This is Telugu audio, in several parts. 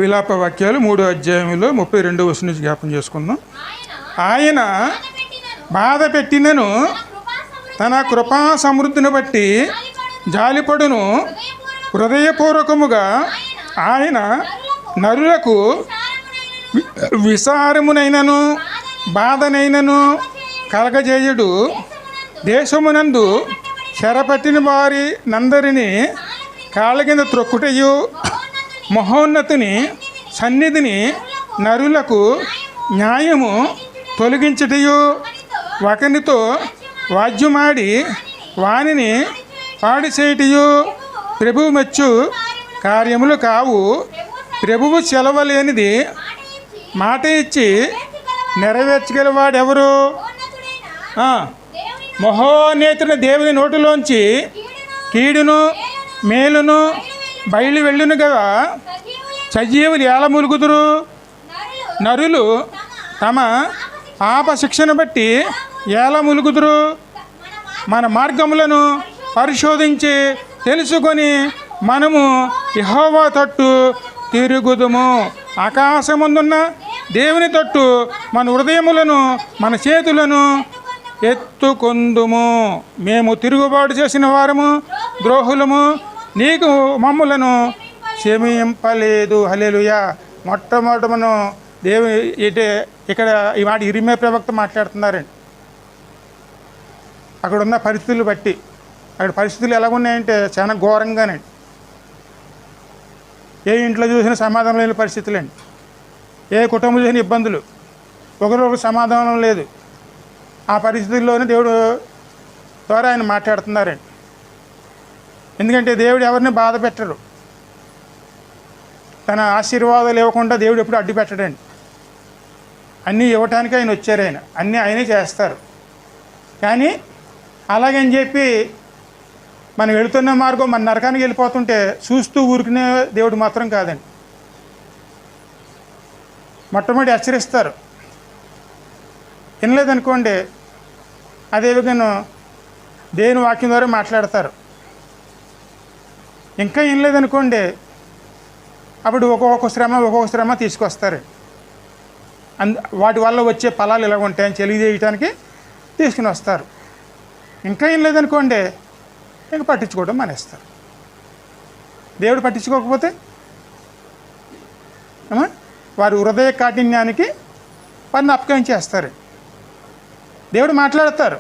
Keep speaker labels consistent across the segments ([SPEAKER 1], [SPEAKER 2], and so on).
[SPEAKER 1] విలాప వాక్యాలు 3వ అధ్యాయంలో 32వ వచనం నుంచి జ్ఞాపం చేసుకుందాం. ఆయన బాధ పెట్టినను తన కృపా సమృద్ధిని బట్టి జాలిపడును. హృదయపూర్వకముగా ఆయన నరులకు విసారమునైనను బాధనైనను కలగజేయుడు. దేశమునందు చెరపట్టిన వారి నందరిని కాళ్ళ కింద త్రొక్కుటయు, మహోన్నతిని సన్నిధిని నరులకు న్యాయము తొలగించుటయు, ఒకనితో వాద్యమాడి వానిని పాడి చేయుటయు ప్రభువు మెచ్చు కార్యములు కావు. ప్రభువు సెలవలేనిది మాట ఇచ్చి నెరవేర్చగలవాడెవరు? మహోన్నతుని దేవుని నోటిలోంచి కీడును మేలును బయలు వెళ్ళును కదా. సజీవులు ఎలా ములుగుదురు? నరులు తమ పాప శిక్షను బట్టి ఎలా ములుగుదురు? మన మార్గములను పరిశోధించి తెలుసుకొని మనము యెహోవా తట్టు తిరుగుదుము. ఆకాశముందున్న దేవుని తట్టు మన హృదయములను మన చేతులను ఎత్తుకొందుము. మేము తిరుగుబాటు చేసిన వారము, ద్రోహులము, నీకు మమ్ములను క్షమింపలేదు. హల్లెలూయా. మొట్టమొదట మనం దేవుని ఇక్కడ ఈ మాట ఇర్మీయా ప్రవక్త మాట్లాడుతున్నారండి. అక్కడ ఉన్న పరిస్థితులు బట్టి, అక్కడ పరిస్థితులు ఎలాగున్నాయంటే చాలా ఘోరంగానండి. ఏ ఇంట్లో చూసిన సమాధానం లేని పరిస్థితులండి. ఏ కుటుంబం చూసిన ఇబ్బందులు, ఒకరొకరు సమాధానం లేదు. ఆ పరిస్థితుల్లోనే దేవుడు ద్వారా ఆయన మాట్లాడుతున్నారండి. ఎందుకంటే దేవుడు ఎవరిని బాధ పెట్టరు. తన ఆశీర్వాదాలు ఇవ్వకుండా దేవుడు ఎప్పుడు అడ్డు పెట్టడండి. అన్నీ ఇవ్వటానికి ఆయన వచ్చారు. అన్నీ ఆయనే చేస్తారు. కానీ అలాగని చెప్పి మనం వెళుతున్న మార్గం మన నరకానికి వెళ్ళిపోతుంటే చూస్తూ ఊరుకునే దేవుడు మాత్రం కాదండి. మొట్టమొదటి హెచ్చరిస్తారు. వినలేదనుకోండి, అదేవిధంగా దేవుని వాక్యం ద్వారా మాట్లాడతారు. ఇంకా వినలేదనుకోండి, అప్పుడు ఒక్కొక్క శ్రమ తీసుకొస్తారు. వాటి వల్ల వచ్చే ఫలాలు ఇలా ఉంటాయని తెలియజేయటానికి తీసుకుని వస్తారు. ఇంకా వినలేదనుకోండి, ఇంక పట్టించుకోవడం మానేస్తారు. దేవుడు పట్టించుకోకపోతే వారి హృదయ కాఠిన్యానికి వారిని అపకరించేస్తారు. దేవుడు మాట్లాడతారు.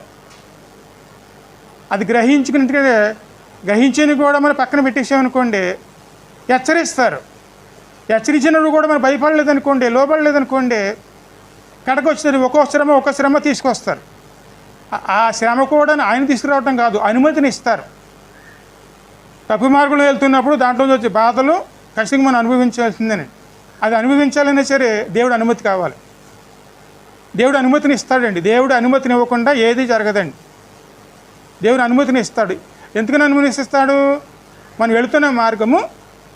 [SPEAKER 1] అది గ్రహించని కూడా మనం పక్కన పెట్టేసామనుకోండి, హెచ్చరిస్తారు. హెచ్చరించినప్పుడు కూడా మనం భయపడలేదనుకోండి, లోపడలేదనుకోండి, కడకు వచ్చేది ఒక్కొక్క శ్రమ తీసుకొస్తారు. ఆ శ్రమ కూడా ఆయన తీసుకురావటం కాదు, అనుమతిని ఇస్తారు. తప్పు మార్గంలో వెళ్తున్నప్పుడు దాంట్లో వచ్చే బాధలు ఖచ్చితంగా మనం అనుభవించాల్సిందని. అది అనుభవించాలనే సరే దేవుడు అనుమతి కావాలి. దేవుడు అనుమతిని ఇస్తాడండి. దేవుడు అనుమతిని ఇవ్వకుండా ఏది జరగదండి. దేవుడు అనుమతిని ఇస్తాడు. ఎందుకని అనుమతిస్తాడు? మనం వెళుతున్న మార్గము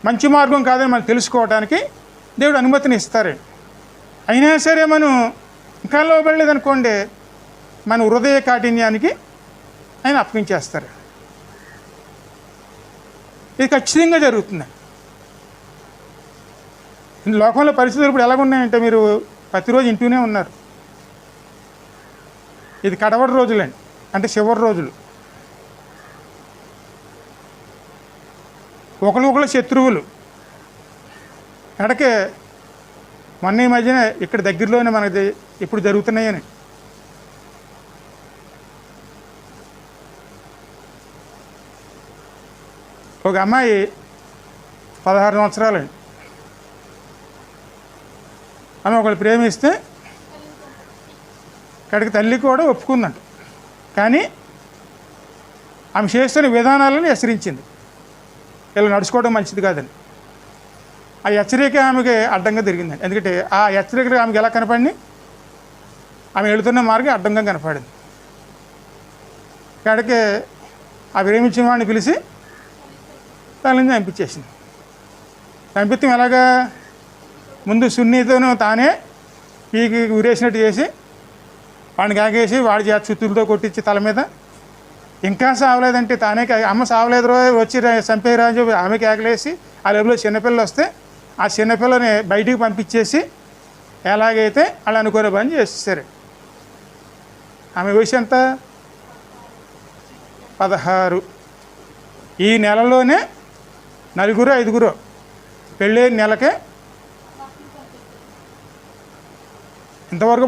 [SPEAKER 1] మంచి మార్గం కాదని మనం తెలుసుకోవడానికి దేవుడు అనుమతిని ఇస్తారండి. అయినా సరే మనం ఇంకా లోబడలేదనుకోండి, మన హృదయ కాఠిన్యానికి ఆయన అప్పగించేస్తారు. ఇది ఖచ్చితంగా జరుగుతుంది. లోకంలో పరిస్థితులు ఇప్పుడు ఎలాగున్నాయంటే మీరు ప్రతిరోజు ఇంటూనే ఉన్నారు. ఇది కడవరి రోజులండి, అంటే చివరి రోజులు. ఒకరు శత్రువులు. కడకే మొన్న ఈ మధ్యన ఇక్కడ దగ్గరలోనే మనది ఇప్పుడు జరుగుతున్నాయని. ఒక అమ్మాయి 16 సంవత్సరాలండి. ఆమె ఒకళ్ళు ప్రేమిస్తే ఇక్కడికి తల్లి కూడా ఒప్పుకుందంట. కానీ ఆమె చేస్తున్న విధానాలను హెచ్చరించింది. ఇలా నడుచుకోవడం మంచిది కాదని. ఆ హెచ్చరిక ఆమెకి అడ్డంగా తిరిగిందండి. ఎందుకంటే ఆ హెచ్చరికలు ఆమెకి ఎలా కనపడింది? ఆమె వెళుతున్న మార్గం అడ్డంగా కనపడింది. ఇక్కడికి ఆ ప్రేమించిన వాడిని పిలిచి తల్లిని చంపించేసింది. చంపిస్తాం ఎలాగా? ముందు సున్నితోనూ తానే పీకి ఉరేసినట్టు చేసి వాడిని కాగేసి వాడి చేత చుత్తులతో కొట్టించి తల మీద. ఇంకా సావలేదంటే తానే అమ్మ సావలేదు వచ్చి చంపేరా అని చెప్పి ఆమె కేకలేసి ఆ లోపల చిన్నపిల్లలు వస్తే ఆ చిన్నపిల్లని బయటికి పంపించేసి ఎలాగైతే వాళ్ళు అనుకునే పని చేసేసారు. ఆమె వయసు ఎంత? 16. ఈ నెలలోనే 4 5 పెళ్ళి నెలకే. ఇంతవరకు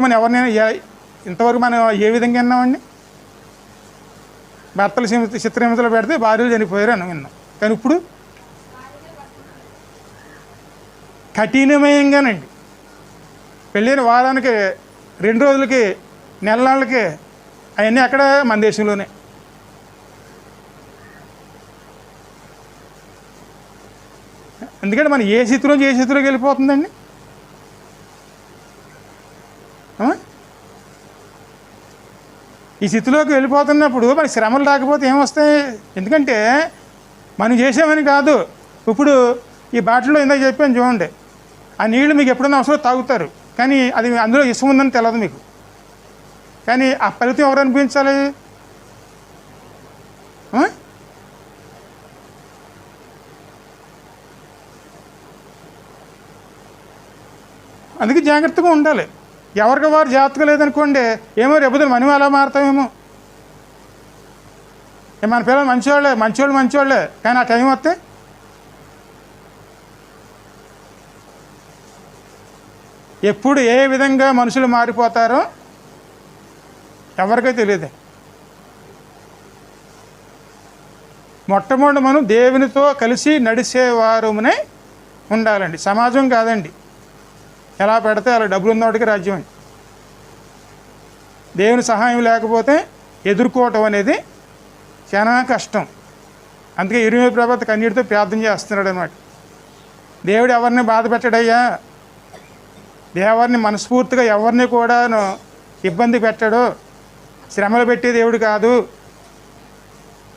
[SPEAKER 1] మనం ఏ విధంగా విన్నామండి? భర్తలు చిత్రహింసలు పెడితే భార్యలు చనిపోయారు అని విన్నాం. కానీ ఇప్పుడు కఠినమయంగానండి. పెళ్ళైన వారానికి 2 రోజులకి నెలలకి అవన్నీ అక్కడ మన దేశంలోనే. ఎందుకంటే మనం ఏ స్థితిలోకి వెళ్ళిపోతుందండి. ఈ స్థితిలోకి వెళ్ళిపోతున్నప్పుడు మనకి శ్రమలు రాకపోతే ఏమొస్తాయి? ఎందుకంటే మనం చేసామని కాదు. ఇప్పుడు ఈ బాటిల్లో ఇందాక చెప్పాను చూడండి, ఆ నీళ్లు మీకు ఎప్పుడైనా అవసరం తాగుతారు, కానీ అది అందులో ఇసుక ఉందని తెలియదు మీకు. కానీ ఆ ఫలితం ఎవరు అనిపించాలి? అందుకే జాగ్రత్తగా ఉండాలి. ఎవరికి వారు జాగ్రత్తగా లేదనుకోండి, ఏమో రేపు మనం అలా మారుతామేమో. మన పిల్లలు మంచివాళ్ళే, కానీ ఆ టైం వస్తే ఎప్పుడు ఏ విధంగా మనుషులు మారిపోతారో ఎవరికీ తెలియదు. మొట్టమొదటి మనం దేవునితో కలిసి నడిచేవారునే ఉండాలండి, సమాజం కాదండి. ఎలా పెడితే అలా డబ్బులు ఉన్నవాడికి రాజ్యం అండి. దేవుని సహాయం లేకపోతే ఎదుర్కోవటం అనేది చాలా కష్టం. అందుకే ఇరిమియా ప్రవక్త కన్నీటితో ప్రార్థన చేస్తున్నాడు అన్నమాట. దేవుడు ఎవరిని బాధ పెట్టడయ్యా, దేవుడిని మనస్ఫూర్తిగా ఎవరిని కూడా ఇబ్బంది పెట్టడు, శ్రమలు పెట్టి దేవుడు కాదు,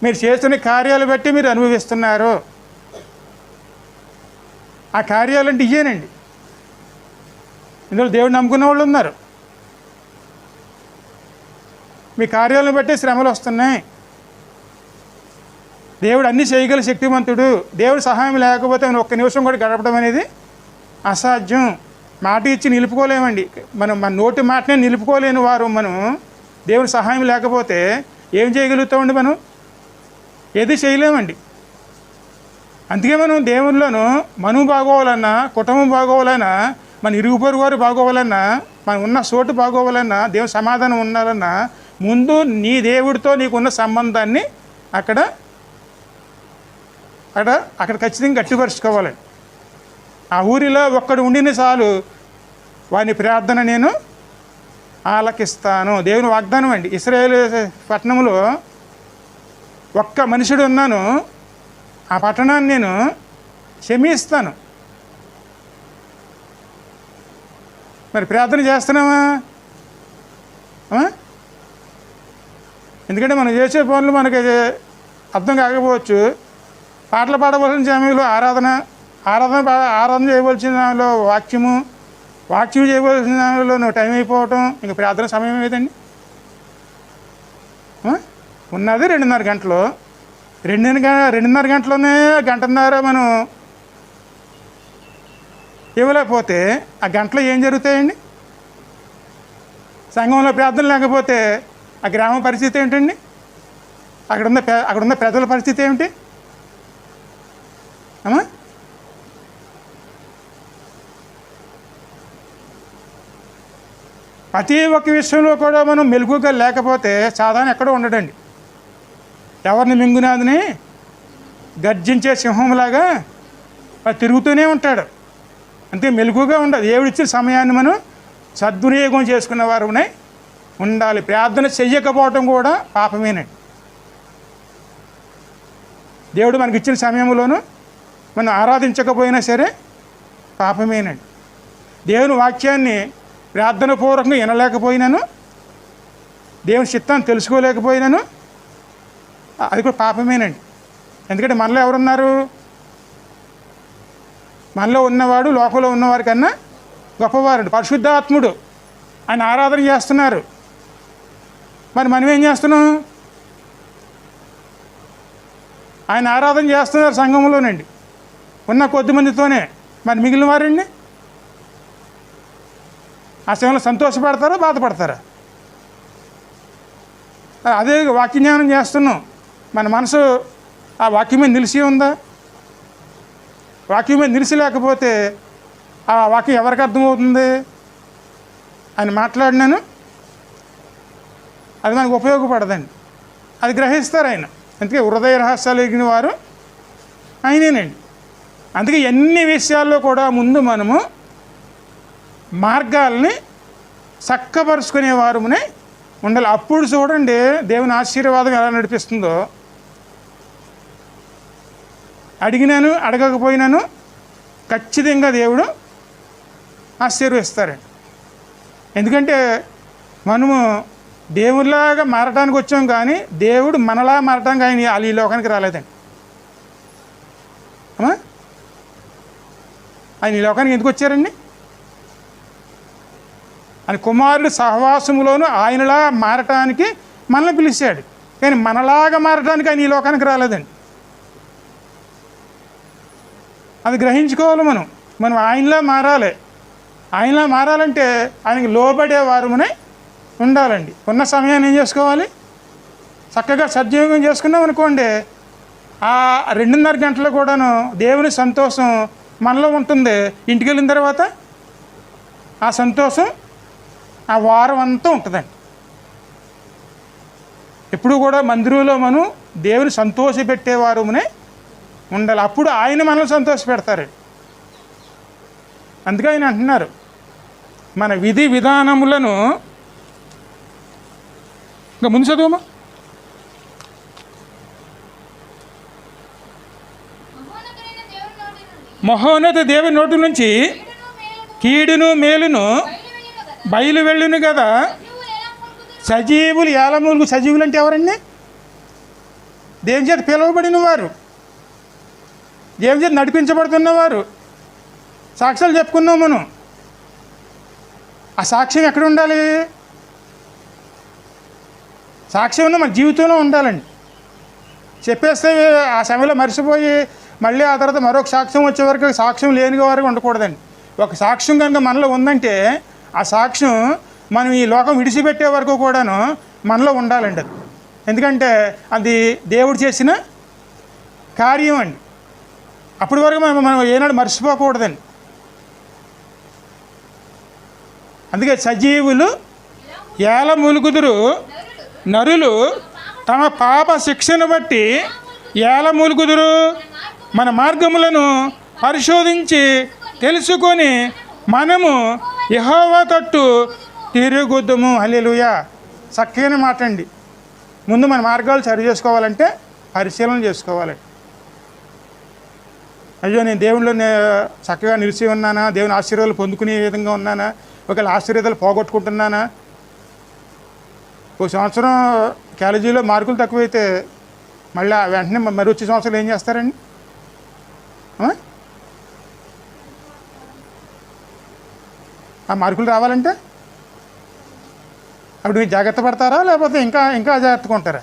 [SPEAKER 1] మీరు చేస్తున్న కార్యాలు బట్టి మీరు అనుభవిస్తున్నారు. ఆ కార్యాలంటే ఇయ్యేనండి. ఇందులో దేవుడు నమ్ముకున్న వాళ్ళు ఉన్నారు. మీ కార్యాలను బట్టి శ్రమలు వస్తున్నాయి. దేవుడు అన్నీ చేయగల శక్తివంతుడు. దేవుడు సహాయం లేకపోతే మనం ఒక్క నిమిషం కూడా గడపడం అనేది అసాధ్యం. మాట ఇచ్చి నిలుపుకోలేమండి. మన నోటి మాటనే నిలుపుకోలేని వారు మనం దేవుని సహాయం లేకపోతే ఏం చేయగలుగుతామండి? మనం ఏది చేయలేమండి. అందుకే మనం దేవుళ్ళను మనం బాగోవాలన్నా, కుటుంబం బాగోవాలన్నా, మన ఇరుగు పొరుగు వారు బాగోవాలన్నా, మనం ఉన్న చోటు బాగోవాలన్నా, దేవుని సమాధానం ఉండాలన్నా ముందు నీ దేవుడితో నీకున్న సంబంధాన్ని అక్కడ ఖచ్చితంగా గట్టిపరుచుకోవాలండి. ఆ ఊరిలో ఒక్కడు ఉండిన చాలు, వాని ప్రార్థన నేను ఆలకిస్తాను. దేవుని వాగ్దానం అండి. ఇశ్రాయేలు పట్టణంలో ఒక్క మనుషుడు ఉన్నాను, ఆ పట్టణాన్ని నేను క్షమిస్తాను. మరి ప్రార్థన చేస్తున్నామా? ఎందుకంటే మనం చేసే పనులు మనకి అర్థం కాకపోవచ్చు. పాటలు పాడవలసిన సమయంలో ఆరాధన చేయవలసిన దానిలో వాక్యం చేయవలసిన దానిలో నువ్వు టైం అయిపోవటం, ఇంకా ప్రార్థన సమయం ఏదండి? ఉన్నది 2.5 గంటలు. 2.5 గంటలోనే గంటన్నర మనం ఇవ్వలేకపోతే ఆ గంటలో ఏం జరుగుతాయండి? సంఘంలో ప్రార్థన లేకపోతే ఆ గ్రామం పరిస్థితి ఏంటండి? అక్కడున్న ప్రజల పరిస్థితి ఏమిటి? ప్రతి ఒక్క విషయంలో కూడా మనం మెలుగుగా లేకపోతే సాధారణ ఎక్కడో ఉండడండి. ఎవరిని మింగునాదని గర్జించే సింహంలాగా తిరుగుతూనే ఉంటాడు. అంతే, మెలుగుగా ఉండదు. దేవుడిచ్చిన సమయాన్ని మనం సద్వినియోగం చేసుకున్న వారునే ఉండాలి. ప్రార్థన చెయ్యకపోవటం కూడా పాపమేనండి. దేవుడు మనకి ఇచ్చిన సమయంలోనూ మనం ఆరాధించకపోయినా సరే పాపమేనండి. దేవుని వాక్యాన్ని ప్రార్థన పూర్వకంగా వినలేకపోయినాను, దేవుని చిత్తాన్ని తెలుసుకోలేకపోయినాను, అది కూడా పాపమేనండి. ఎందుకంటే మనలో ఎవరున్నారు? మనలో ఉన్నవాడు లోకంలో ఉన్నవారి కన్నా గొప్పవారండి. పరిశుద్ధాత్ముడు ఆయన ఆరాధన చేస్తున్నారు. మరి మనం ఏం చేస్తున్నాం? ఆయన ఆరాధన చేస్తున్నారు సంఘంలోనండి, ఉన్న కొద్ది మందితోనే. మరి మిగిలిన వారండి ఆ సమయంలో సంతోషపడతారా, బాధపడతారా? అదే వాక్య జ్ఞానం చేస్తున్నాం, మన మనసు ఆ వాక్యం మీద నిలిచి ఉందా? వాక్యం మీద నిలిచి లేకపోతే ఆ వాక్యం ఎవరికి అర్థమవుతుంది అని మాట్లాడినాను, అది మనకు ఉపయోగపడదండి. అది గ్రహిస్తారు ఆయన. అందుకే హృదయ రహస్యాలు ఎరిగిన వారు ఆయనేనండి. అందుకే ఎన్ని విషయాల్లో కూడా ముందు మనము మార్గాల్ని చక్కపరుచుకునే వారునే ఉండాలి. అప్పుడు చూడండి దేవుని ఆశీర్వాదం ఎలా నడిపిస్తుందో. అడిగినాను అడగకపోయినాను ఖచ్చితంగా దేవుడు ఆశీర్వదిస్తారండి. ఎందుకంటే మనము దేవుడిలాగా మారటానికి వచ్చాం, కానీ దేవుడు మనలా మారటానికి ఆయన ఈ లోకానికి రాలేదండి. ఆయన ఈ లోకానికి ఎందుకు వచ్చారండి? ఆయన కుమారుడు సహవాసములోను ఆయనలా మారటానికి మనల్ని పిలిచాడు, కానీ మనలాగా మారటానికి ఆయన ఈ లోకానికి రాలేదండి. అది గ్రహించుకోవాలి. మనం ఆయనలా మారాలి. ఆయనలా మారాలంటే ఆయనకి లోబడే వారమునే ఉండాలండి. ఉన్న సమయాన్ని ఏం చేసుకోవాలి? చక్కగా సద్వినియోగం చేసుకున్నాం అనుకోండి, ఆ 2:30 గంటలు కూడాను దేవుని సంతోషం మనలో ఉంటుంది. ఇంటికి వెళ్ళిన తర్వాత ఆ సంతోషం ఆ వారం అంతా ఉంటుందండి. ఎప్పుడు కూడా మందిరంలో మనం దేవుని సంతోషపెట్టేవారునే ఉండాలి. అప్పుడు ఆయన మనల్ని సంతోషపెడతారు. అందుకే ఆయన అంటున్నారు, మన విధి విధానములను ఇంకా ముందు చదువుమా. మహోన్నత దేవుని నోటి నుంచి కీడును మేలును బయలు వెళ్ళును కదా. సజీవులు ఏలమూలుగు. సజీవులు అంటే ఎవరండి? దేవుని చేత పిలువబడిన వారు, దేవుని చేత నడిపించబడుతున్నవారు. సాక్ష్యాలు చెప్పుకున్నాం మనం. ఆ సాక్ష్యం ఎక్కడ ఉండాలి? సాక్ష్యం మన జీవితంలో ఉండాలండి. చెప్పేస్తే ఆ సమయంలో మర్చిపోయి మళ్ళీ ఆ తర్వాత మరొక సాక్ష్యం వచ్చే వరకు సాక్ష్యం లేని వరకు ఉండకూడదండి. ఒక సాక్ష్యం కనుక మనలో ఉందంటే ఆ సాక్ష్యం మనం ఈ లోకం విడిచిపెట్టే వరకు కూడాను మనలో ఉండాలండి. అది ఎందుకంటే అది దేవుడు చేసిన కార్యం అండి. అప్పటి వరకు మనం ఏనాడు మర్చిపోకూడదండి. అందుకే సజీవులు ఏల మూలుగుదురు, నరులు తమ పాప శిక్షను బట్టి ఏల మూలుగుదురు. మన మార్గములను పరిశోధించి తెలుసుకొని మనము యెహోవా తట్టు తిరుగుదుము. హల్లెలూయా. చక్కైన మాట అండి. ముందు మన మార్గాలు సరి చేసుకోవాలంటే పరిశీలన చేసుకోవాలి. అయ్యో నేను దేవుళ్ళు చక్కగా నిలిచి ఉన్నానా? దేవుని ఆశీర్వాదాలు పొందుకునే విధంగా ఉన్నానా? ఒకవేళ ఆశీర్వాదాలు పోగొట్టుకుంటున్నానా? ఒక సంవత్సరం కాలేజీలో మార్కులు తక్కువైతే మళ్ళీ వెంటనే మరి వచ్చే సంవత్సరాలు ఏం చేస్తారండి? ఆ మార్కులు రావాలంటే అప్పుడు మీరు జాగ్రత్త పడతారా, లేకపోతే ఇంకా జాగ్రత్తగా ఉంటారా?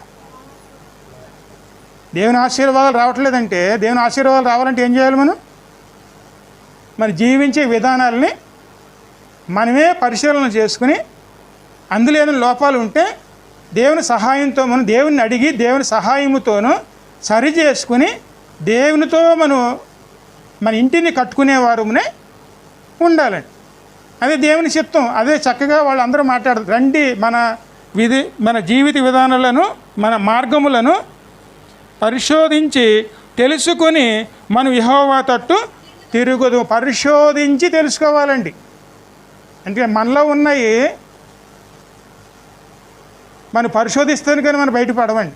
[SPEAKER 1] దేవుని ఆశీర్వాదాలు రావట్లేదంటే, దేవుని ఆశీర్వాదాలు రావాలంటే ఏం చేయాలి? మన జీవించే విధానాలని మనమే పరిశీలన చేసుకుని అందులో ఏదైనా లోపాలు ఉంటే దేవుని సహాయంతో మనం దేవుని అడిగి దేవుని సహాయముతోనూ సరి చేసుకుని దేవునితో మన ఇంటిని కట్టుకునేవారునే ఉండాలండి. అదే దేవుని చిత్తం. అదే చక్కగా వాళ్ళందరూ మాట్లాడతారు. రండి మన జీవిత విధానాలను మన మార్గములను పరిశోధించి తెలుసుకొని మనం యెహోవా తట్టు తిరుగుదు. పరిశోధించి తెలుసుకోవాలండి. అంటే మనలో ఉన్నాయి మనం పరిశోధిస్తాను కానీ మనం బయటపడవండి.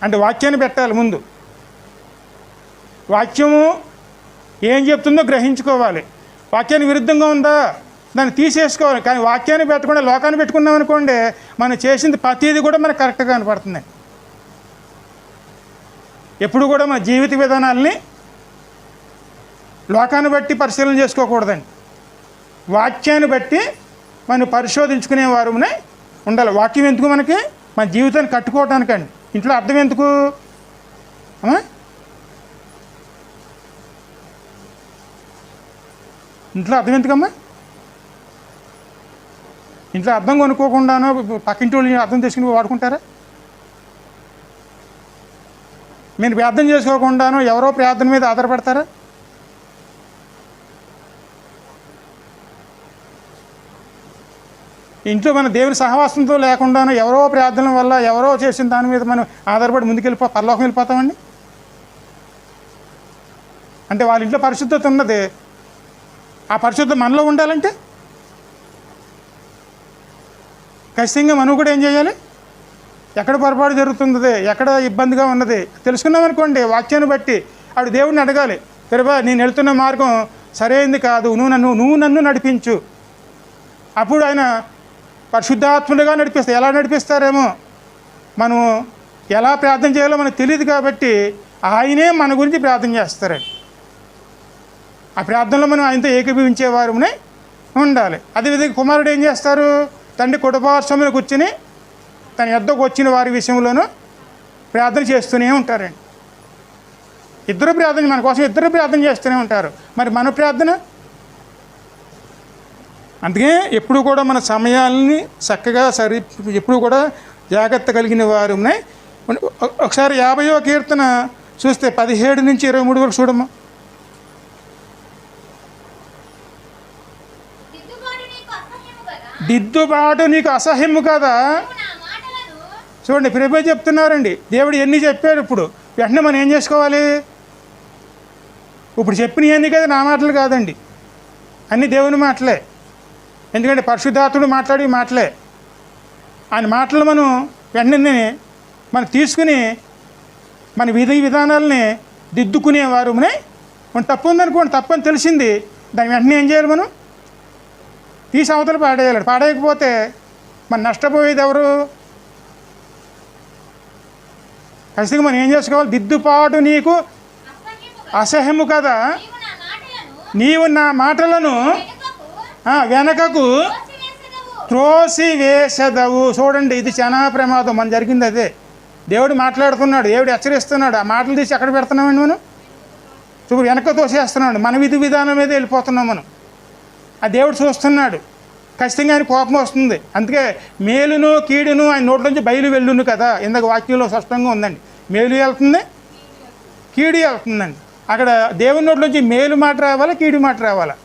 [SPEAKER 1] అంటే వాక్యాన్ని పెట్టాలి ముందు. వాక్యము ఏం చెప్తుందో గ్రహించుకోవాలి. వాక్యానికి విరుద్ధంగా ఉందా దాన్ని తీసేసుకోవాలి. కానీ వాక్యాన్ని పెట్టకుండా లోకాన్ని పెట్టుకున్నాం అనుకోండి, మనం చేసింది ప్రతిదీ కూడా మనకు కరెక్ట్గా కనపడుతుంది. ఎప్పుడు కూడా మన జీవిత విధానాల్ని లోకాన్ని బట్టి పరిశీలన చేసుకోకూడదండి. వాక్యాన్ని బట్టి మనం పరిశోధించుకునే వారునే ఉండాలి. వాక్యం ఎందుకు? మనకి మన జీవితాన్ని కట్టుకోవటానికండి. ఇంట్లో అర్థం ఎందుకు? ఇంట్లో అర్థం ఎందుకమ్మా? ఇంట్లో అర్థం కొనుక్కోకుండానో పక్కింటి వాళ్ళు అర్థం చేసుకుని వాడుకుంటారా? మీరు ప్రార్థన చేసుకోకుండానో ఎవరో ప్రార్థన మీద ఆధారపడతారా? ఇంట్లో మన దేవుని సహవాసంతో లేకుండానో ఎవరో ప్రార్థన వల్ల ఎవరో చేసిన దాని మీద మనం ఆధారపడి ముందుకెళ్ళిపో పరలోకం వెళ్ళిపోతామండి. అంటే వాళ్ళ ఇంట్లో పరిశుద్ధత ఉన్నది, ఆ పరిశుద్ధత మనలో ఉండాలంటే ఖచ్చితంగా మనం కూడా ఏం చేయాలి? ఎక్కడ పొరపాటు జరుగుతుంది, ఎక్కడ ఇబ్బందిగా ఉన్నది తెలుసుకున్నాం అనుకోండి, వాక్యాన్ని బట్టి ఆడు దేవుడిని అడగాలి. ప్రభా నేను వెళ్తున్న మార్గం సరైంది కాదు, నువ్వు నన్ను నడిపించు. అప్పుడు ఆయన పరిశుద్ధాత్ముడిగా నడిపిస్తారు. ఎలా నడిపిస్తారేమో, మనం ఎలా ప్రార్థన చేయాలో మనకు తెలియదు కాబట్టి ఆయనే మన గురించి ప్రార్థన చేస్తారండి. ఆ ప్రార్థనలో మనం ఆయనతో ఏకీభవించేవారునే ఉండాలి. అదేవిధంగా కుమారుడు ఏం చేస్తారు? తండ్రి కుటుంబాశ్రమంలో కూర్చుని తన యొద్దకు వచ్చిన వారి విషయంలోనూ ప్రార్థన చేస్తూనే ఉంటారండి. ఇద్దరు ప్రార్థన, మన కోసం ఇద్దరు ప్రార్థన చేస్తూనే ఉంటారు. మరి మన ప్రార్థన? అందుకే ఎప్పుడు కూడా మన సమయాల్ని చక్కగా ఎప్పుడు కూడా జాగ్రత్త కలిగిన వారునే. ఒకసారి 50వ కీర్తన చూస్తే 17 నుంచి 23 వరకు చూడమ్మా. దిద్దుబాటు నీకు అసహ్యము కదా. చూడండి, ప్రభు చెప్తున్నారండి. దేవుడు ఎన్ని చెప్పారు, ఇప్పుడు వెంటనే మనం ఏం చేసుకోవాలి? ఇప్పుడు చెప్పినవన్నీ కదా నా మాటలు కాదండి, అన్నీ దేవుని మాటలే. ఎందుకంటే పరిశుద్ధాత్ముడు మాట్లాడి మాటలే. ఆయన మాటలు మనం వెంటనే మనం తీసుకుని మన విధి విధానాలని దిద్దుకునేవారు. మనం తప్పు ఉందనుకోండి, తప్పు అని తెలిసింది, దాన్ని వెంటనే ఏం చేయాలి? మనం తీసి అవతల పాడేయాలి. పాడేయకపోతే మనం నష్టపోయేది ఎవరు? ఖచ్చితంగా మనం ఏం చేసుకోవాలి? దిద్దుపాటు నీకు అసహ్యము కదా, నీవు నా మాటలను వెనకకు త్రోసి వేసెదవు. చూడండి, ఇది చాలా ప్రమాదం. మన జరిగింది అదే. దేవుడు మాట్లాడుతున్నాడు, దేవుడు హెచ్చరిస్తున్నాడు. ఆ మాటలు తీసి ఎక్కడ పెడుతున్నామండి మనం? చూడు, వెనక తోసేస్తున్నాడు. మన విధి విధానం మీద వెళ్ళిపోతున్నాం మనం. ఆ దేవుడు చూస్తున్నాడు. ఖచ్చితంగా ఆయన కోపం వస్తుంది. అందుకే మేలును కీడును ఆయన నోట్లోంచి బయలు వెళ్ళును కదా. ఇందాక వాక్యంలో స్పష్టంగా ఉందండి. మేలు వెళ్తుంది, కీడు వెళ్తుందండి. అక్కడ దేవుని నోట్లోంచి మేలు మాట రావాలా, కీడు మాట రావాలా?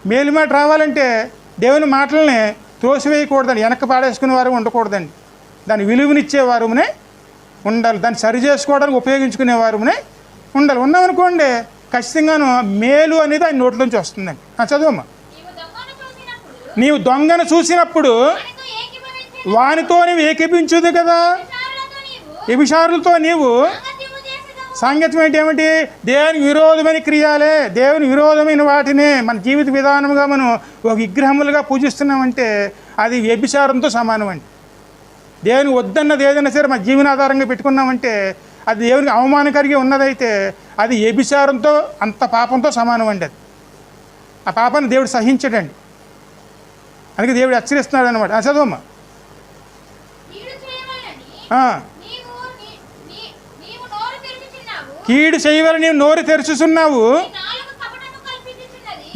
[SPEAKER 1] మేలు మాట రావాలంటే దేవుని మాటల్ని త్రోసివేయకూడదండి, వెనక్కి పాడేసుకునే వారు ఉండకూడదండి. దాని విలువనిచ్చేవారునే ఉండాలి, దాన్ని సరి చేసుకోవడానికి ఉపయోగించుకునేవారునే ఉండాలి. ఉన్నామనుకోండి ఖచ్చితంగాను మేలు అనేది ఆయన నోట్లోంచి వస్తుందండి. చదువమ్మా. నీవు దొంగను చూసినప్పుడు వానితో నీవు ఏకీపించుదు కదా. వ్యభిచారులతో నీవు సాంగత్యం ఏమిటి? దేవునికి విరోధమైన క్రియాలే, దేవుని విరోధమైన వాటినే మన జీవిత విధానంగా మనం ఒక విగ్రహములుగా పూజిస్తున్నామంటే అది వ్యభిచారంతో సమానం అండి. దేవునికి వద్దన్నది ఏదైనా సరే మన జీవనాధారంగా పెట్టుకున్నామంటే అది దేవునికి అవమానకరంగా ఉన్నదైతే అది వ్యభిచారంతో, అంత పాపంతో సమానం అండి. అది ఆ పాపాన్ని దేవుడు సహించడండి. అందుకే దేవుడు హెచ్చరిస్తున్నాడు అనమాట. చదువమ్మా. కీడు చేయవలని నీవు నోరు తెరుచుచున్నావు,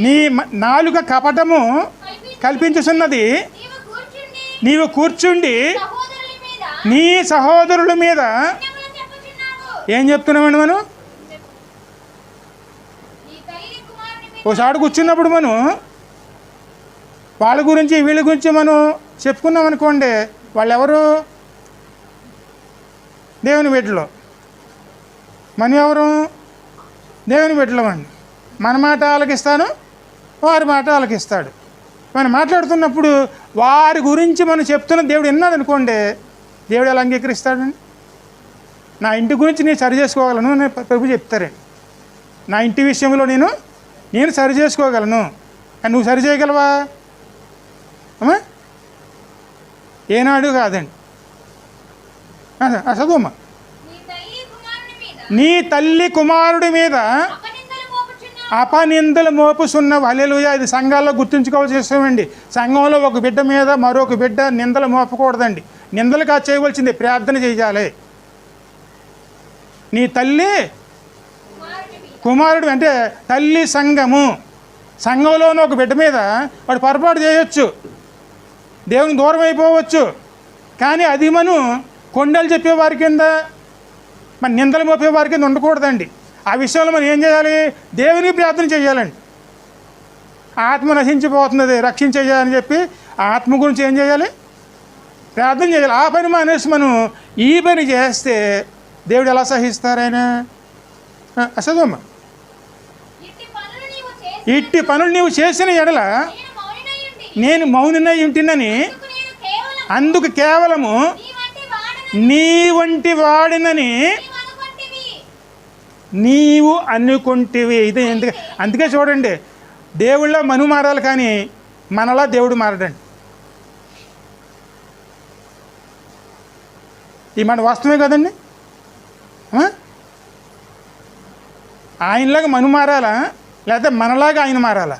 [SPEAKER 1] నీ నాలుక కపటము కల్పించుచున్నది. నీవు కూర్చుండి నీ సహోదరుల మీద ఏం చెప్తున్నామండి? మనం ఓసారి కూర్చున్నప్పుడు మనం వాళ్ళ గురించి వీళ్ళ గురించి మనం చెప్పుకున్నాం అనుకోండి, వాళ్ళు ఎవరు? దేవుని బిడ్డలు. మనం ఎవరు? దేవుని బిడ్డలమండి. మన మాట ఆలకిస్తాను, వారి మాట ఆలకిస్తాడు. మనం మాట్లాడుతున్నప్పుడు వారి గురించి మనం చెప్తున్న దేవుడు విన్నాడు అనుకోండి, దేవుడు ఎలా అంగీకరిస్తాడండి? నా ఇంటి గురించి నేను సరి చేసుకోగలను అని ప్రభు చెప్తారండి. నా ఇంటి విషయంలో నేను సరి చేసుకోగలను అని నువ్వు సరి చేయగలవా? అమ్మా, ఏనాడు కాదండి. చదువమ్మా. నీ తల్లి కుమారుడి మీద అపనిందలు మోపుచున్నవు. హల్లెలూయా. ఇది సంఘాల్లో గుర్తుంచుకోవాల్సిన విషయమండి. సంఘంలో ఒక బిడ్డ మీద మరొక బిడ్డ నిందలు మోపకూడదండి. నిందలు కాదు చేయవలసింది, ప్రార్థన చేయాలి. నీ తల్లి కుమారుడు అంటే తల్లి సంఘంలోనూ ఒక బిడ్డ మీద వాడు పొరపాటు చేయొచ్చు, దేవుని దూరం అయిపోవచ్చు. కానీ అది మనం కొండలు చెప్పేవారి కింద, మన నిందలు మోపేవారి కింద ఉండకూడదండి. ఆ విషయంలో మనం ఏం చేయాలి? దేవునికి ప్రార్థన చేయాలండి. ఆత్మ నశించిపోతున్నది, రక్షించేయాలని చెప్పి ఆత్మ గురించి ఏం చేయాలి? ప్రార్థన చేయాలి. ఆ పని మానేసి మనం ఈ పని చేస్తే దేవుడు ఎలా సహిస్తారు? ఆయన అసదమ్మ, ఇట్టి పనులు నీవు చేసిన ఎడల నేను మౌనినై ఉంటినని, అందుకు కేవలము నీ వంటి వాడినని నీవు అనుకుంటివి. ఇది అందుకే చూడండి, దేవుళ్ళ మను మారాలి కానీ మనలా దేవుడు మారడండి. ఈ మన వాస్తవమే కదండి. ఆయనలాగా మను మారాలా, లేకపోతే మనలాగా ఆయన మారాలా?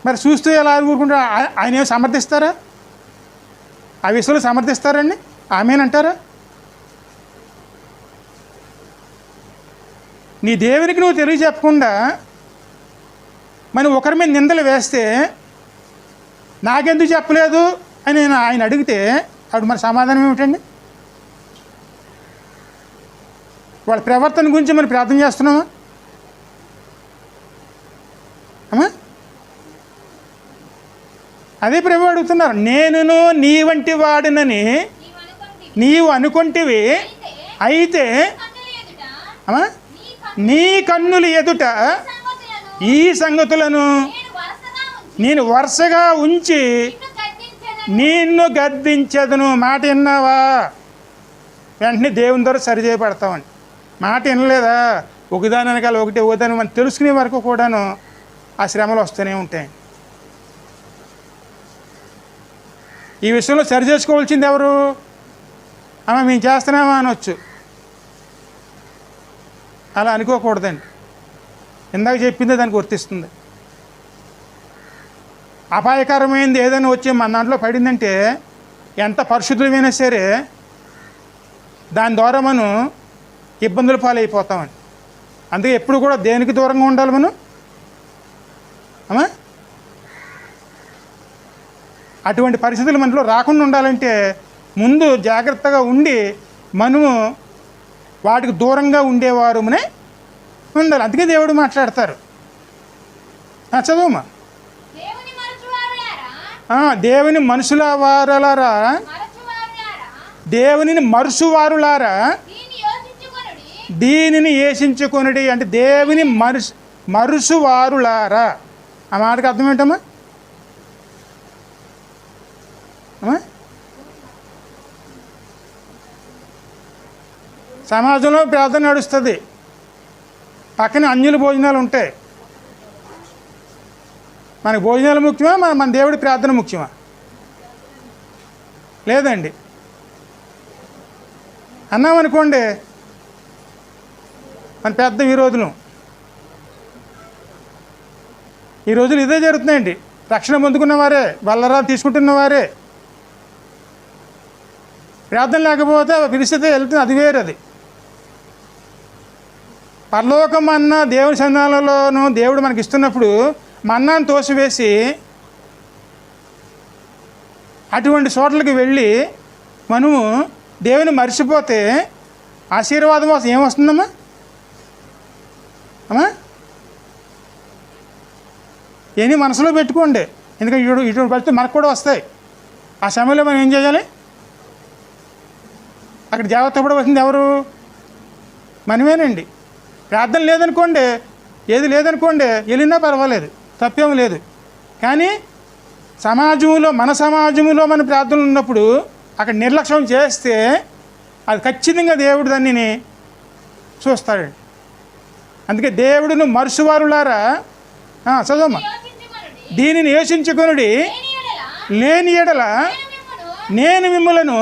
[SPEAKER 1] మరి చూస్తూ ఎలా ఊరుకుంటారు? ఆయన ఏమి సమర్థిస్తారా? ఆ విషయంలో సమర్థిస్తారండి? ఆమెనంటారా? నీ దేవునికి నువ్వు తెలియజెప్పకుండా మనం ఒకరి మీద నిందలు వేస్తే, నాకెందుకు చెప్పలేదు అని ఆయన అడిగితే అప్పుడు మరి సమాధానం ఏమిటండి? వాళ్ళ ప్రవర్తన గురించి మనం ప్రార్థన చేస్తున్నామా? అదే ప్రభు అడుగుతున్నారు. నేనును నీ వంటి వాడినని నీవు అనుకుంటివి, అయితే నీ కన్నుల ఎదుట ఈ సంగతులను నేను వరుసగా ఉంచి నిన్ను గద్దించదును. మాట విన్నావా? వెంటనే దేవుని ద్వారా సరిచేయబడతామండి. మాట వినలేదా? ఒకదాని వెనకాల ఒకదాని మనం తెలుసుకునే వరకు కూడాను ఆ శ్రమలు వస్తూనే ఉంటాయి. ఈ విషయంలో సరి చేసుకోవాల్సింది ఎవరు? మేము చేస్తున్నామా అనొచ్చు, అలా అనుకోకూడదండి. ఇందాక చెప్పిందే దానికి వర్తిస్తుంది. అపాయకరమైనది ఏదైనా వచ్చి మన దాంట్లో పడిందంటే ఎంత పరిశుద్ధమైనా సరే దాని ద్వారా మనం ఇబ్బందుల పాలైపోతామండి. అందుకే ఎప్పుడు కూడా దేనికి దూరంగా ఉండాలి మనం? అటువంటి పరిస్థితులు మనలో రాకుండా ఉండాలంటే ముందు జాగ్రత్తగా ఉండి మనము వాటికి దూరంగా ఉండేవారునే ఉండాలి. అందుకే దేవుడు మాట్లాడతారు. చదువుమా. దేవుని మనుషుల వారలారా, దేవునిని మరుసువారులారా దీనిని ఏషించుకొనుడి. అంటే దేవుని మరుసువారులారా, ఆ మాటకు అర్థం ఏంటమ్మా? సమాజంలో ప్రార్థన నడుస్తుంది, పక్కన అన్యుల భోజనాలు ఉంటాయి. మనకి భోజనాలు ముఖ్యమా, మన దేవుడి ప్రార్థన ముఖ్యమా? లేదండి. అన్నామనుకోండి మన పెద్ద విరోధులు. ఈ రోజులు ఇదే జరుగుతున్నాయండి. రక్షణ పొందుకున్నవారే, వల్లరా తీసుకుంటున్నవారే, ప్రార్థన లేకపోతే పరిస్థితి వెళ్తుంది. అది వేరేది. పరలోకం అన్న దేవుని సన్నిధానంలోనూ దేవుడు మనకి ఇస్తున్నప్పుడు మన్నాను తోసివేసి అటువంటి చోట్లకి వెళ్ళి మనము దేవుని మర్చిపోతే ఆశీర్వాదం కోసం ఏమొస్తుందమ్మా? ఏమీ మనసులో పెట్టుకోండి. ఎందుకంటే ఇటువంటి పరిస్థితులు మనకు కూడా వస్తాయి. ఆ సమయంలో మనం ఏం చేయాలి? అక్కడ జాగ్రత్త పడవలసింది ఎవరు? మనమేనండి. ప్రార్థన లేదనుకోండి, ఏది లేదనుకోండి, వెళ్ళినా పర్వాలేదు, తప్పేం లేదు. కానీ మన సమాజంలో మన ప్రార్థనలు ఉన్నప్పుడు అక్కడ నిర్లక్ష్యం చేస్తే అది ఖచ్చితంగా దేవుడు దానిని చూస్తాడండి. అందుకే దేవుడును మరుసువారులారా, చదవమ్మా, దీనిని యోచించుకొనుడి, లేని ఎడల నేను మిమ్మలను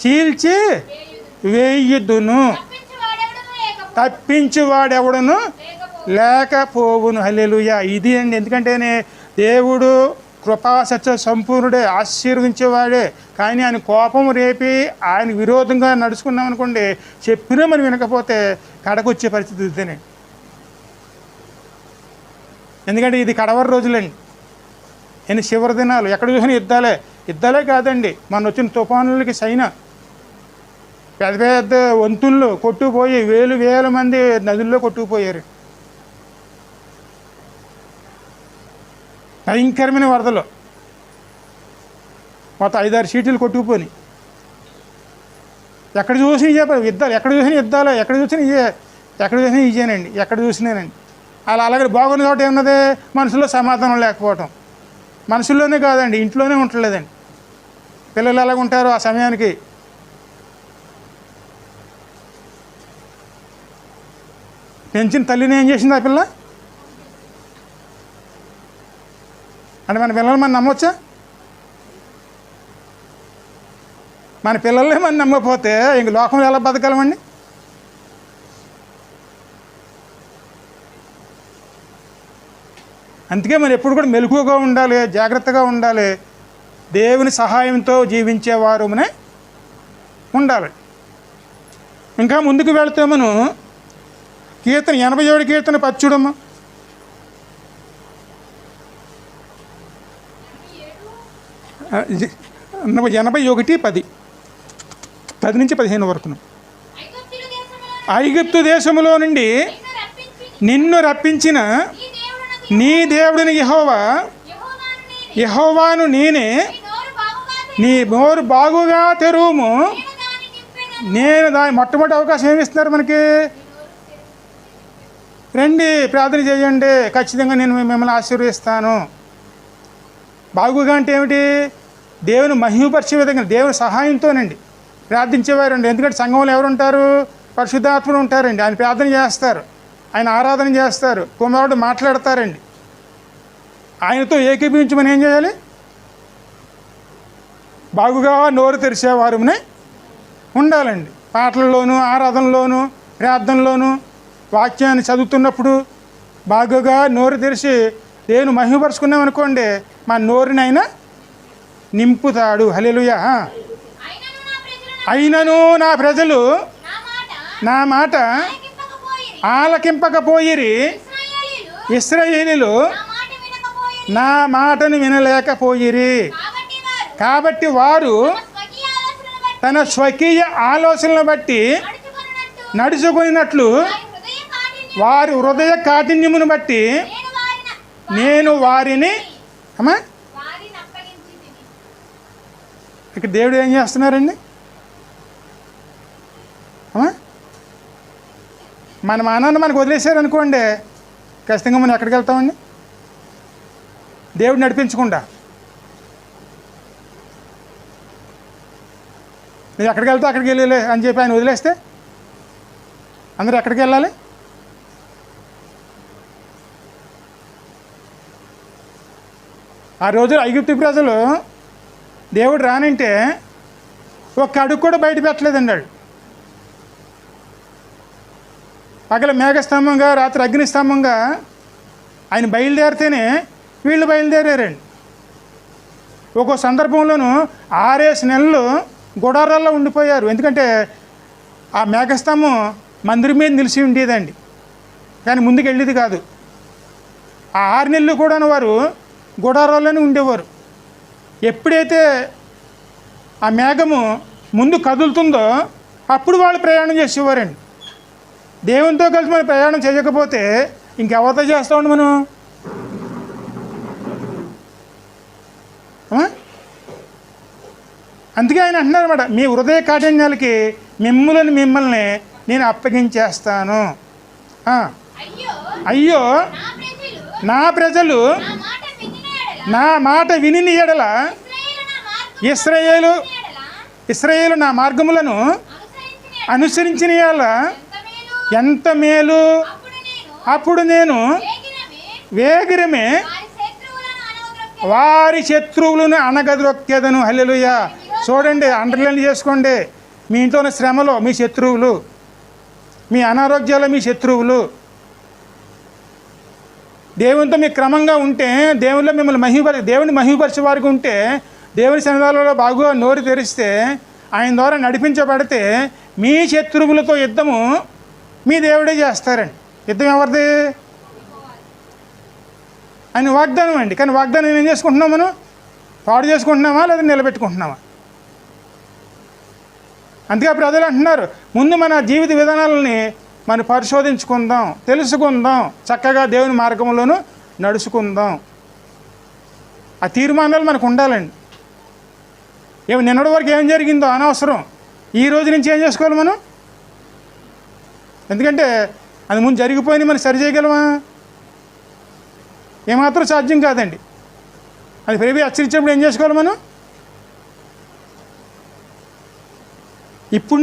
[SPEAKER 1] చీల్చి వేయుదును, తప్పించువాడెవడును లేకపోవును. హల్లెలూయా. ఇది అండి. ఎందుకంటే దేవుడు కృపాసత్య సంపూర్ణుడే, ఆశీర్వించేవాడే. కానీ ఆయన కోపం రేపి ఆయన విరోధంగా నడుచుకున్నాం అనుకోండి, చెప్పినా మనం వినకపోతే కడకొచ్చే పరిస్థితి ఇదేనే. ఎందుకంటే ఇది కడవరి రోజులండి, ఎన్ని చివరి దినాలు. ఎక్కడ చూసినా యుద్ధాలే కాదండి, మన వచ్చిన తుఫానులకి చైనా పెద్ద పెద్ద వంతుల్లో కొట్టుకుపోయి వేల మంది నదుల్లో కొట్టుకుపోయారు. భయంకరమైన వరదలు, మొత్తం 5-6 సీట్లు కొట్టుకుపోయి. ఎక్కడ చూసినా యుద్ధాలు, ఎక్కడ చూసినా ఇదేనండి, ఎక్కడ చూసినానండి. అలాగే బాగున్న చోట ఏమన్నది, మనుషుల్లో సమాధానం లేకపోవటం. మనుషుల్లోనే కాదండి, ఇంట్లోనే ఉండలేదండి. పిల్లలు ఎలాగ ఉంటారు ఆ సమయానికి. పెంచిన తల్లిని ఏం చేసింది ఆ పిల్ల? అంటే మన పిల్లలు మనం నమ్మొచ్చా? మన పిల్లల్ని మనం నమ్మకపోతే ఇంక లోకంలో ఎలా బతకగలమండి? అందుకే మనం ఎప్పుడు కూడా మెలకువగా ఉండాలి, జాగ్రత్తగా ఉండాలి, దేవుని సహాయంతో జీవించేవారునే ఉండాలి. ఇంకా ముందుకు వెళితే మనం కీర్తన 87 కీర్తన 10 చూడమ్మా. 81:10, 10 నుంచి 15 వరకును. ఐగుప్తు దేశములో నుండి నిన్ను రప్పించిన నీ దేవుడిని యెహోవాను నేనే, నీ నోరు బాగుగా తెరువుము, నేను దాని మొట్టమొదటి అవకాశం ఏమిస్తున్నారు మనకి? రండి ప్రార్థన చేయండి, ఖచ్చితంగా నేను మిమ్మల్ని ఆశీర్వదిస్తాను. బాగుగా అంటే ఏమిటి? దేవుని మహిమపరిచే విధంగా దేవుని సహాయంతోనండి ప్రార్థించేవారండి. ఎందుకంటే సంఘంలో ఎవరు ఉంటారు? పరిశుద్ధాత్మలు ఉంటారండి. ఆయన ప్రార్థన చేస్తారు, ఆయన ఆరాధన చేస్తారు, కుమారుడు మాట్లాడతారండి. ఆయనతో ఏకీభవించి మనం ఏం చేయాలి? బాగుగా నోరు తెరిచేవారునే ఉండాలండి. పాటల్లోనూ, ఆరాధనలోనూ, ప్రార్థనలోనూ, వాక్యాన్ని చదువుతున్నప్పుడు బాగుగా నోరు తెరిచి దేవుని మహిమపరుచుకున్నాం అనుకోండి, మన నోరునైనా నింపుతాడు. హల్లెలూయా. అయినను నా ప్రజలు నా మాట ఆలకింపకపోయిరి, ఇశ్రాయేలీయులు నా మాటను వినలేకపోయిరి. కాబట్టి వారు తన స్వకీయ ఆలోచనలను బట్టి నడుచుకున్నట్లు, వారి హృదయ కాఠిన్యమును బట్టి నేను వారిని ఇక్కడ దేవుడు ఏం చేస్తున్నారండి? మన మానాన్ని మనకు వదిలేశారనుకోండి, ఖచ్చితంగా మనం ఎక్కడికి వెళ్తామండి? దేవుడు నడిపించకుండా నువ్వు ఎక్కడికి వెళ్తావు అక్కడికి వెళ్ళలే అని చెప్పి ఆయన వదిలేస్తే అందరూ ఎక్కడికి వెళ్ళాలి? ఆ రోజు ఐగుప్తు ప్రజలు దేవుడు రానంటే ఒక్క అడుగు కూడా బయట పెట్టలేదండి. వాళ్ళు పగల మేఘస్తంభంగా, రాత్రి అగ్నిస్తంభంగా ఆయన బయలుదేరితేనే వీళ్ళు బయలుదేరారండి. ఒక్కో సందర్భంలోనూ 6 నెలలు గుడారాల్లో ఉండిపోయారు. ఎందుకంటే ఆ మేఘస్తంభం మందిరం మీద నిలిచి ఉండేదండి, కానీ ముందుకు వెళ్ళేది కాదు. ఆ 6 నెలలు కూడా వారు గుడారాల్లోనే ఉండేవారు. ఎప్పుడైతే ఆ మేఘము ముందు కదులుతుందో అప్పుడు వాళ్ళు ప్రయాణం చేసేవారండి. దేవునితో కలిసి మనం ప్రయాణం చేయకపోతే ఇంకెవరితో చేస్తామండి మనం? అందుకే ఆయన అంటున్నారు అన్నమాట, మీ హృదయ కాఠిన్యాలకి మిమ్మల్ని నేను అప్పగించేస్తాను. అయ్యో నా ప్రజలు నా మాట విని ఎడల, ఇశ్రాయేలు నా మార్గములను అనుసరించిన ఎడల ఎంత మేలు. అప్పుడు నేను వేగిరమే వారి శత్రువులను అనగదొక్కేదను. హల్లెలూయా. చూడండి, అండర్లైన్ చేసుకోండి. మీ ఇంట్లోని శ్రమలో మీ శత్రువులు, మీ అనారోగ్యాలు మీ శత్రువులు. దేవునితో మీకు క్రమంగా ఉంటే, దేవుని మహిమపరిచే వారికి ఉంటే దేవుని సన్నిధానంలో బాగుగా నోరు తెరిస్తే, ఆయన ద్వారా నడిపించబడితే మీ శత్రువులతో యుద్ధము మీ దేవుడే చేస్తారండి. యుద్ధం ఎవరిది? ఆయన వాగ్దానం అండి. కానీ వాగ్దానం ఏం చేసుకుంటున్నాం మనం? పాడు చేసుకుంటున్నామా లేదా నిలబెట్టుకుంటున్నామా? అందుకే ప్రజలు అంటున్నారు, ముందు మన జీవిత విధానాలని మనం పరిశోధించుకుందాం, తెలుసుకుందాం, చక్కగా దేవుని మార్గంలోనూ నడుచుకుందాం. ఆ తీర్మానాలు మనకు ఉండాలండి. నిన్నటి వరకు ఏం జరిగిందో అనవసరం. ఈ రోజు నుంచి ఏం చేసుకోవాలి మనం? ఎందుకంటే అది ముందు జరిగిపోయినా మనం సరి చేయగలమా? ఏమాత్రం సాధ్యం కాదండి. అది ప్రభు హెచ్చరించినప్పుడు ఏం చేసుకోవాలి మనం? ఇప్పుడు